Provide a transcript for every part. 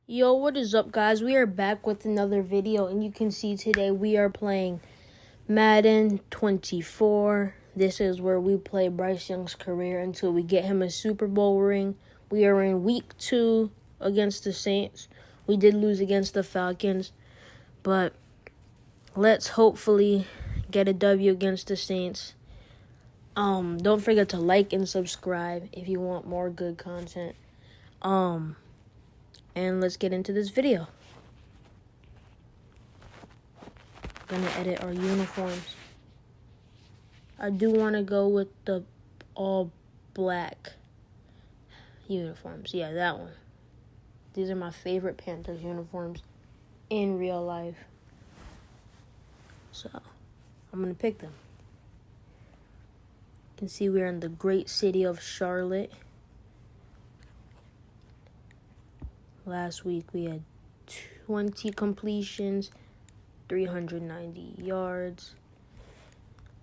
Yo, what is up, guys? We are back with another video, and you can see today we are playing Madden 24. This is where we play Bryce Young's career until we get him a Super Bowl ring. We are in week 2 against the Saints. We did lose against the Falcons, but let's hopefully get a W against the Saints. Don't forget to like and subscribe if you want more good content. And let's get into this video. I'm gonna edit our uniforms. I do want to go with the all black uniforms. Yeah, that one. These are my favorite Panthers uniforms in real life. So, I'm gonna pick them. You can see we're in the great city of Charlotte. Last week we had 20 completions, 390 yards.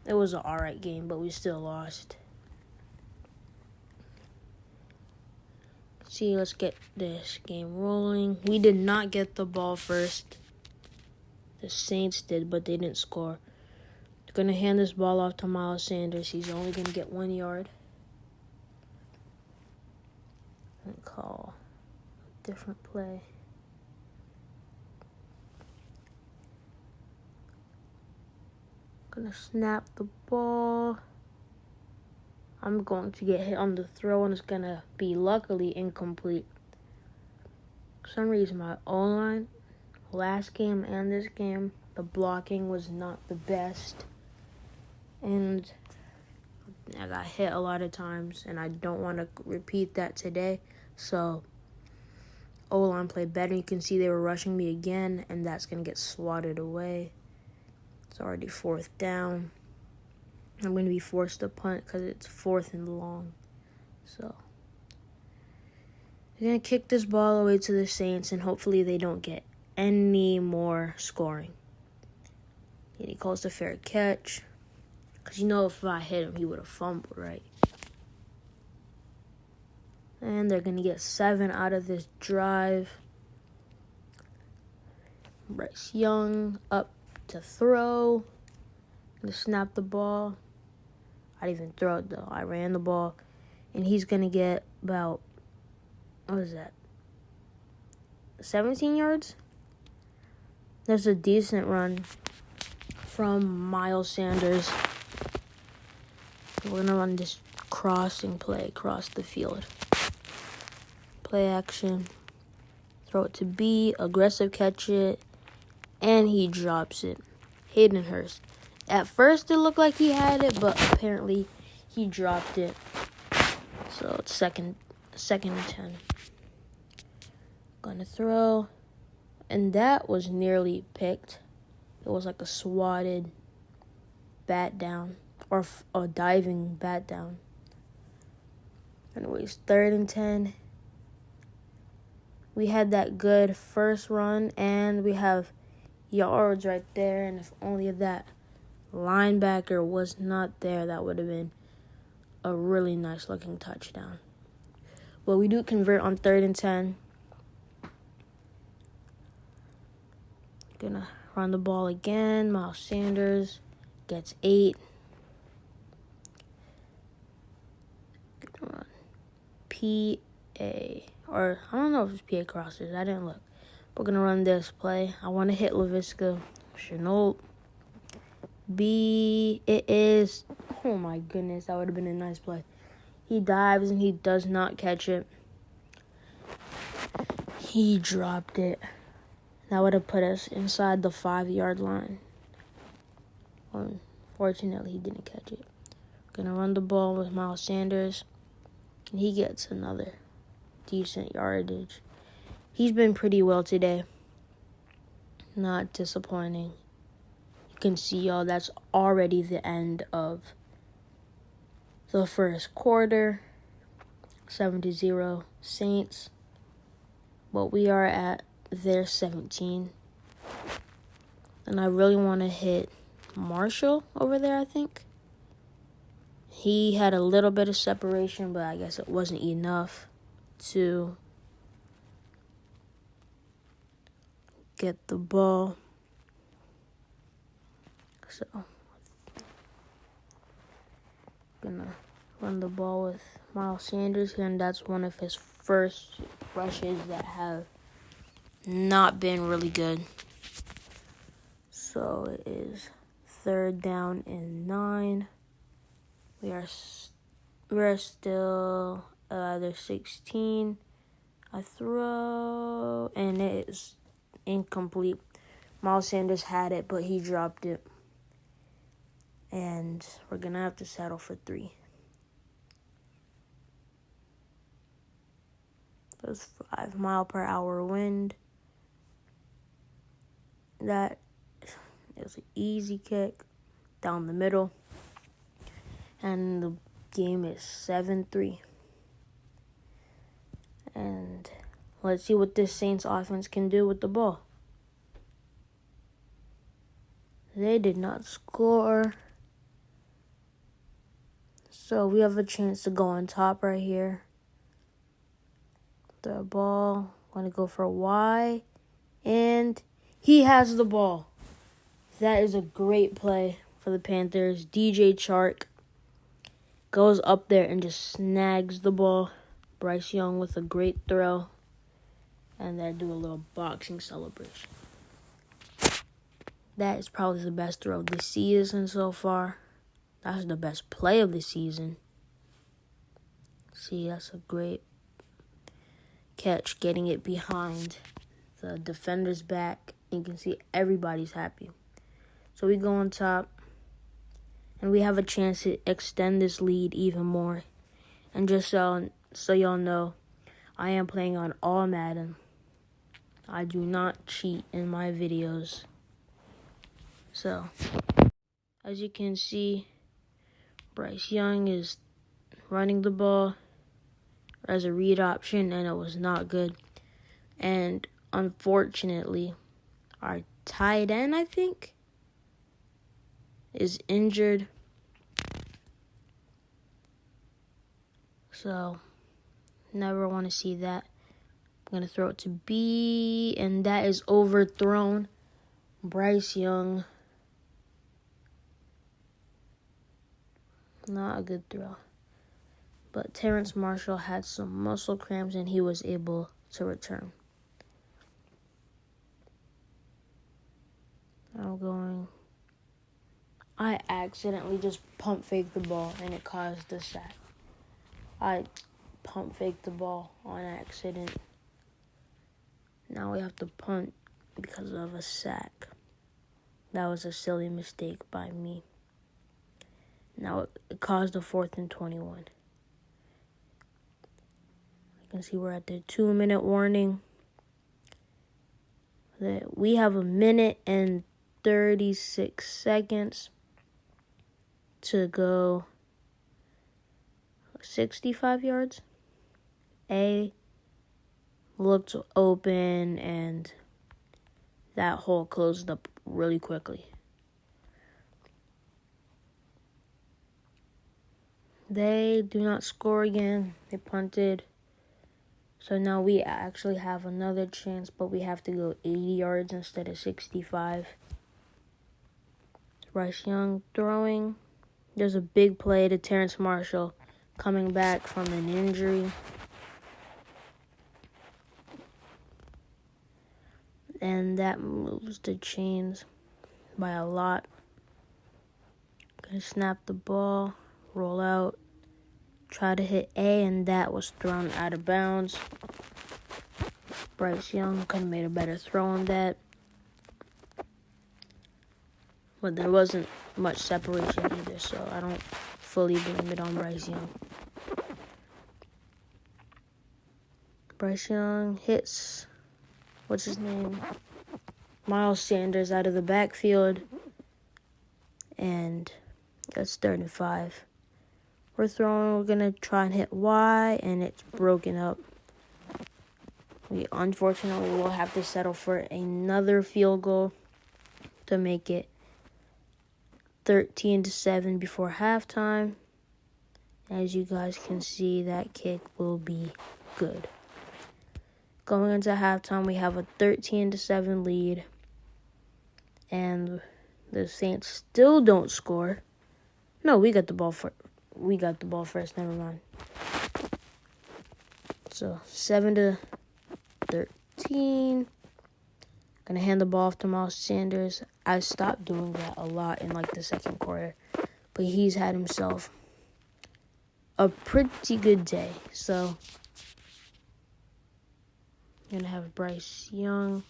It was an alright game, but we still lost. See, let's get this game rolling. We did not get the ball first. The Saints did, but they didn't score. They're going to hand this ball off to Miles Sanders. He's only going to get 1 yard. And call a different play. Gonna snap the ball. I'm going to get hit on the throw, and it's gonna be luckily incomplete. For some reason, my O-line, last game and this game, the blocking was not the best. And I got hit a lot of times, and I don't want to repeat that today. So, O-line played better. You can see they were rushing me again, and that's gonna get swatted away. It's already 4th down. I'm going to be forced to punt because it's 4th and long. So, I'm going to kick this ball away to the Saints, and hopefully they don't get any more scoring. And he calls the fair catch. Because if I hit him, he would have fumbled, right? And they're going to get 7 out of this drive. Bryce Young up to throw, to snap the ball. I didn't even throw it though. I ran the ball, and he's gonna get about 17 yards. That's a decent run from Miles Sanders. We're gonna run this crossing play across the field. Play action. Throw it to B. Aggressive catch it. And he drops it. Hayden Hurst. At first, it looked like he had it, but apparently he dropped it. So it's second and 10. Gonna throw. And that was nearly picked. It was like a swatted bat down. Or a diving bat down. Anyways, 3rd and 10. We had that good first run, and we have yards right there, and if only that linebacker was not there, that would have been a really nice looking touchdown. But we do convert on 3rd and 10. Gonna run the ball again. Miles Sanders gets 8. Gonna run PA, or I don't know if it's PA crossers. I didn't look. We're going to run this play. I want to hit LaVisca. Chenault. B. It is. Oh, my goodness. That would have been a nice play. He dives, and he does not catch it. He dropped it. That would have put us inside the 5-yard line. Unfortunately, he didn't catch it. Going to run the ball with Miles Sanders. And he gets another decent yardage. He's been pretty well today. Not disappointing. You can see, y'all, that's already the end of the first quarter. 7-0 Saints. But we are at their 17. And I really want to hit Marshall over there, I think. He had a little bit of separation, but I guess it wasn't enough to get the ball. So, gonna run the ball with Miles Sanders here, and that's one of his first rushes that have not been really good. So it is 3rd down and 9. We're still there's 16. I throw, and it is incomplete. Miles Sanders had it, but he dropped it. And we're going to have to settle for 3. There's 5-mile-per-hour wind. That is an easy kick down the middle. And the game is 7-3. And let's see what this Saints offense can do with the ball. They did not score. So we have a chance to go on top right here. The ball, going to go for a Y. And he has the ball. That is a great play for the Panthers. DJ Chark goes up there and just snags the ball. Bryce Young with a great throw. And then do a little boxing celebration. That is probably the best throw of the season so far. That's the best play of the season. See, that's a great catch, getting it behind the defender's back. You can see everybody's happy. So we go on top, and we have a chance to extend this lead even more. And just so y'all know, I am playing on all Madden. I do not cheat in my videos. So, as you can see, Bryce Young is running the ball as a read option, and it was not good. And unfortunately, our tight end, I think, is injured. So, never want to see that. I'm going to throw it to B, and that is overthrown. Bryce Young. Not a good throw. But Terrence Marshall had some muscle cramps, and he was able to return. I accidentally just pump faked the ball, and it caused the sack. I pump faked the ball on accident. Now we have to punt because of a sack. That was a silly mistake by me. Now it caused a 4th and 21. You can see we're at the 2-minute warning. We have 1 minute and 36 seconds to go 65 yards. A looked open, and that hole closed up really quickly. They do not score again. They punted. So now we actually have another chance, but we have to go 80 yards instead of 65. Bryce Young throwing. There's a big play to Terrence Marshall coming back from an injury. And that moves the chains by a lot. Gonna snap the ball, roll out, try to hit A, and that was thrown out of bounds. Bryce Young could have made a better throw on that. But there wasn't much separation either, so I don't fully blame it on Bryce Young. Bryce Young hits, what's his name? Miles Sanders out of the backfield. And that's 35. We're going to try and hit Y, and it's broken up. We unfortunately will have to settle for another field goal to make it 13-7 before halftime. As you guys can see, that kick will be good. Going into halftime, we have a 13-7 lead. And the Saints still don't score. No, we got the ball first. Never mind. So 7-13. Gonna hand the ball off to Miles Sanders. I stopped doing that a lot in the second quarter, but he's had himself a pretty good day. So gonna have Bryce Young.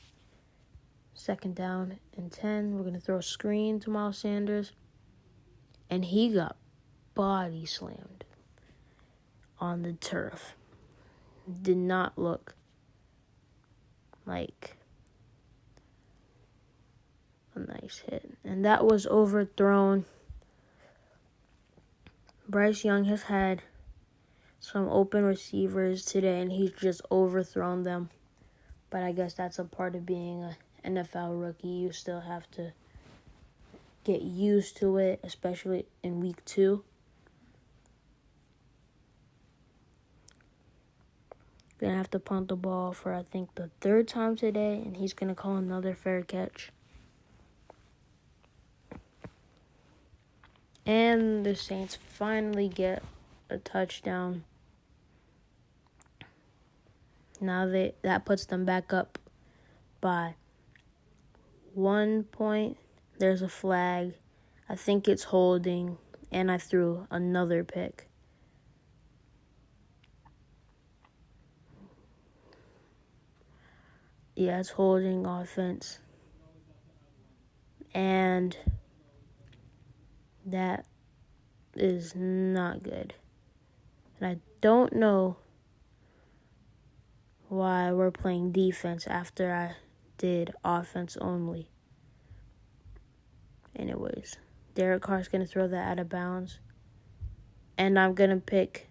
2nd down and 10. We're gonna throw a screen to Miles Sanders, and he got body slammed on the turf. Did not look like a nice hit. And that was overthrown. Bryce Young has had some open receivers today, and he's just overthrown them. But I guess that's a part of being an NFL rookie. You still have to get used to it, especially in week 2. Gonna have to punt the ball for, I think, the 3rd time today, and he's gonna call another fair catch. And the Saints finally get a touchdown. Now that puts them back up by 1 point. There's a flag. I think it's holding, and I threw another pick. Yeah, it's holding offense. And that is not good. And I don't know why we're playing defense after I did offense only. Anyways, Derek Carr's going to throw that out of bounds. And I'm going to pick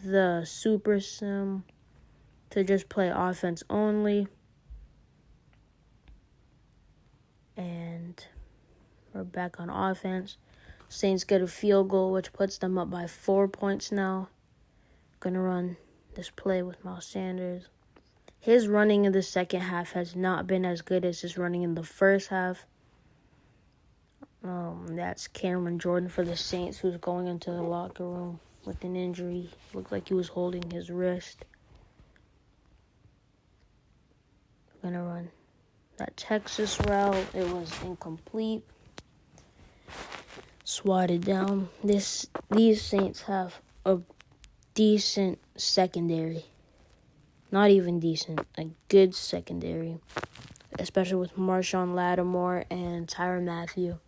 the Super Sim to just play offense only. And we're back on offense. Saints get a field goal, which puts them up by 4 points now. Gonna run this play with Miles Sanders. His running in the second half has not been as good as his running in the first half. That's Cameron Jordan for the Saints, who's going into the locker room with an injury. Looked like he was holding his wrist. Gonna run that Texas route. It was incomplete. Swatted down. These Saints have a decent secondary. Not even decent. A good secondary. Especially with Marshawn Lattimore and Tyrann Mathieu.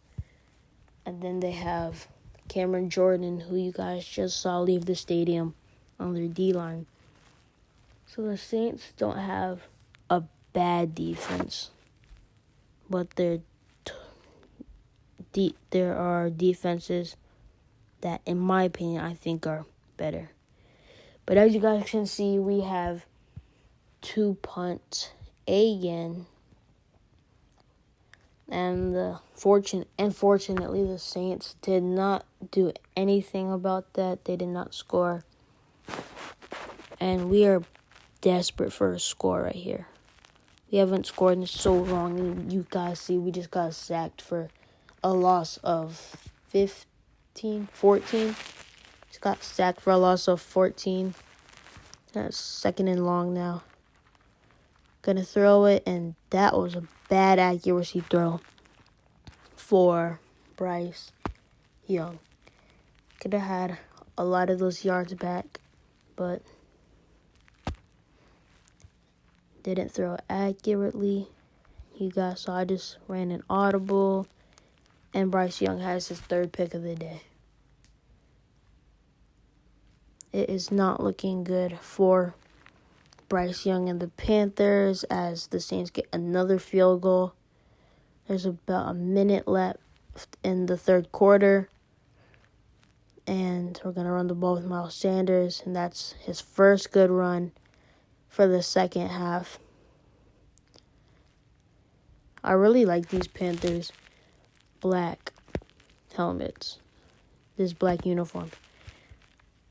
And then they have Cameron Jordan, who you guys just saw leave the stadium on their D-line. So the Saints don't have a bad defense. But there are defenses that, in my opinion, I think are better. But as you guys can see, we have 2 punts again. And unfortunately, the Saints did not do anything about that. They did not score. And we are desperate for a score right here. We haven't scored in so long. And you guys see, we just got sacked for a loss of 14. Just got sacked for a loss of 14. That's 2nd and long now. Gonna throw it, and that was a bad accuracy throw for Bryce Young. Could have had a lot of those yards back, but didn't throw accurately. You guys saw I just ran an audible, and Bryce Young has his 3rd pick of the day. It is not looking good for Bryce Young and the Panthers as the Saints get another field goal. There's about a minute left in the 3rd quarter. And we're going to run the ball with Miles Sanders, and that's his first good run for the second half. I really like these Panthers black helmets, this black uniform.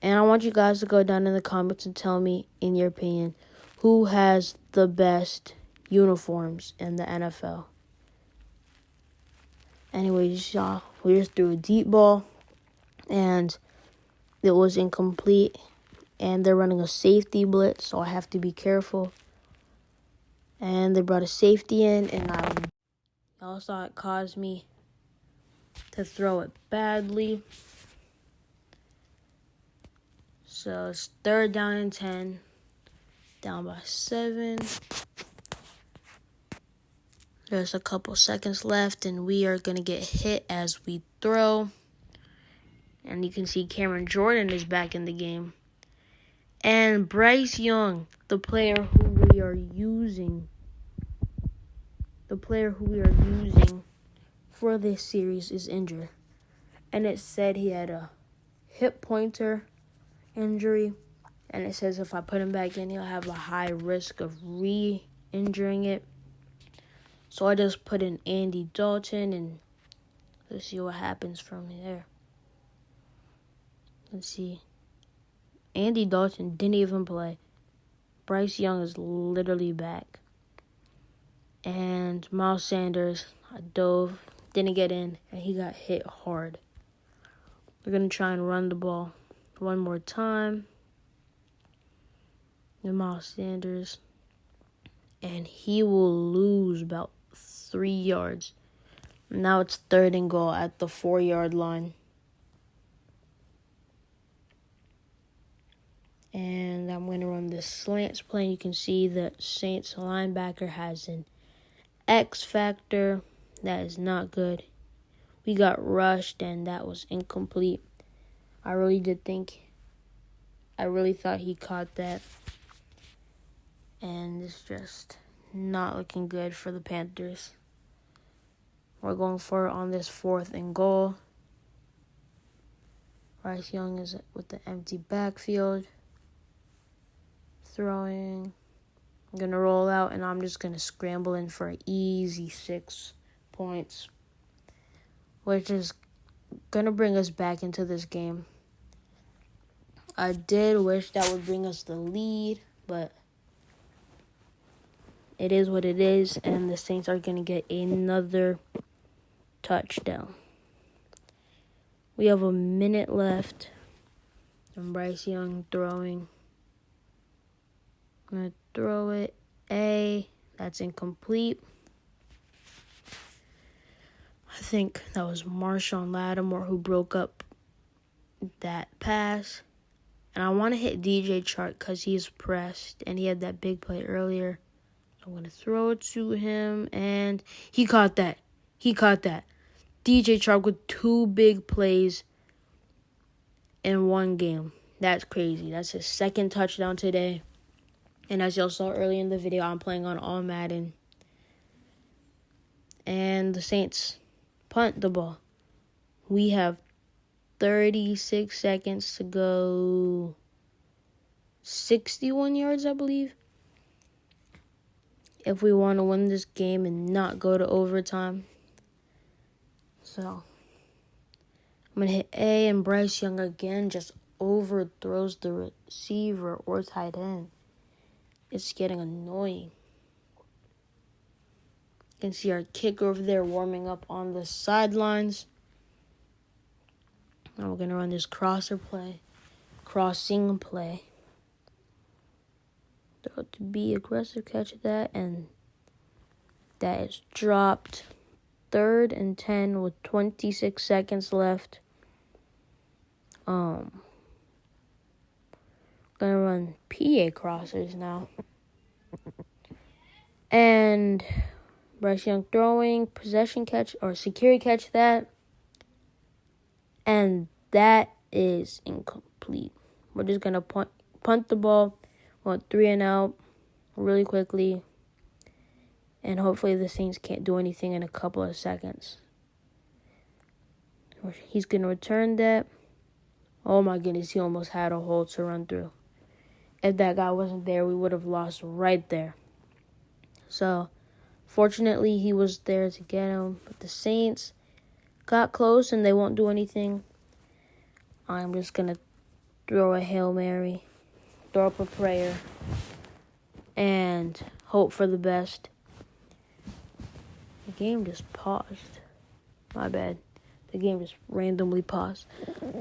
And I want you guys to go down in the comments and tell me, in your opinion, who has the best uniforms in the NFL. Anyways, we just threw a deep ball, and it was incomplete. And they're running a safety blitz, so I have to be careful. And they brought a safety in, and I also it caused me to throw it badly. So it's 3rd down and 10, down by 7. There's a couple seconds left, and we are going to get hit as we throw. And you can see Cameron Jordan is back in the game. And Bryce Young, the player who we are using for this series, is injured. And it said he had a hip pointer injury. And it says if I put him back in, he'll have a high risk of re-injuring it. So I just put in Andy Dalton, and let's see what happens from there. Let's see. Andy Dalton didn't even play. Bryce Young is literally back. And Miles Sanders, I dove, didn't get in, and he got hit hard. We're going to try and run the ball one more time. And Miles Sanders, and he will lose about 3 yards. Now it's 3rd and goal at the 4-yard line. And I'm going to run this slants play. You can see that Saints linebacker has an X factor. That is not good. We got rushed, and that was incomplete. I really thought he caught that. And it's just not looking good for the Panthers. We're going for it on this 4th and goal. Bryce Young is with the empty backfield. Throwing. I'm going to roll out, and I'm just going to scramble in for an easy 6 points, which is going to bring us back into this game. I did wish that would bring us the lead, but it is what it is, and the Saints are going to get another touchdown. We have a minute left, and Bryce Young throwing. I'm going to throw it. That's incomplete. I think that was Marshawn Lattimore who broke up that pass. And I want to hit DJ Chark because he's pressed, and he had that big play earlier. So I'm going to throw it to him, and he caught that. DJ Chark with 2 big plays in one game. That's crazy. That's his 2nd touchdown today. And as y'all saw earlier in the video, I'm playing on all Madden. And the Saints punt the ball. We have 36 seconds to go. 61 yards, I believe. If we want to win this game and not go to overtime. So, I'm going to hit A, and Bryce Young again just overthrows the receiver or tight end. It's getting annoying. You can see our kicker over there warming up on the sidelines. Now we're going to run this crossing play. Throw to B, aggressive, catch that, and that is dropped. 3rd and 10 with 26 seconds left. Gonna run PA crossers now. And Bryce Young throwing, possession catch, or security catch that. And that is incomplete. We're just going to punt the ball. Want 3 and out really quickly. And hopefully the Saints can't do anything in a couple of seconds. He's going to return that. Oh my goodness, he almost had a hole to run through. If that guy wasn't there, we would have lost right there. So, fortunately, he was there to get him. But the Saints got close, and they won't do anything. I'm just going to throw a Hail Mary, throw up a prayer, and hope for the best. The game just paused. My bad. The game just randomly paused.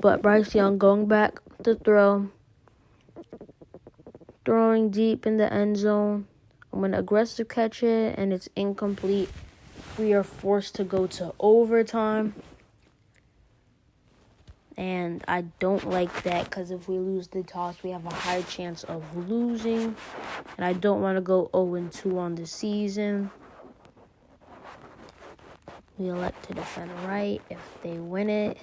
But Bryce Young going back to throw. Throwing deep in the end zone. I'm going to aggressive catch it, and it's incomplete. We are forced to go to overtime. And I don't like that because if we lose the toss, we have a high chance of losing. And I don't want to go 0-2 on the season. We elect to defend right if they win it.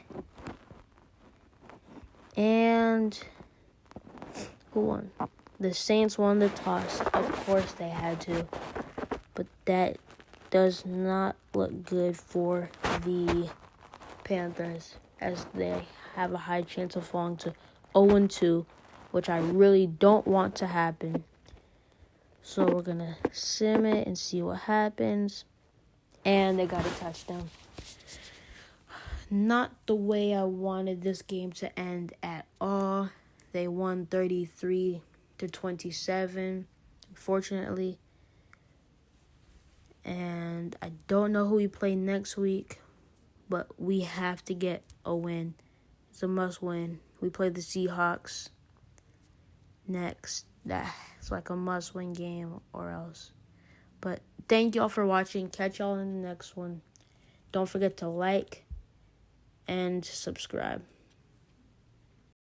And who won? The Saints won the toss. Of course they had to. But that does not look good for the Panthers, as they have a high chance of falling to 0-2, which I really don't want to happen. So we're going to sim it and see what happens. And they got a touchdown. Not the way I wanted this game to end at all. They won 33-27, unfortunately. And I don't know who we play next week, but we have to get a win. It's a must win. We play the Seahawks next. That's like a must win game or else. But thank y'all for watching. Catch y'all in the next one. Don't forget to like and subscribe.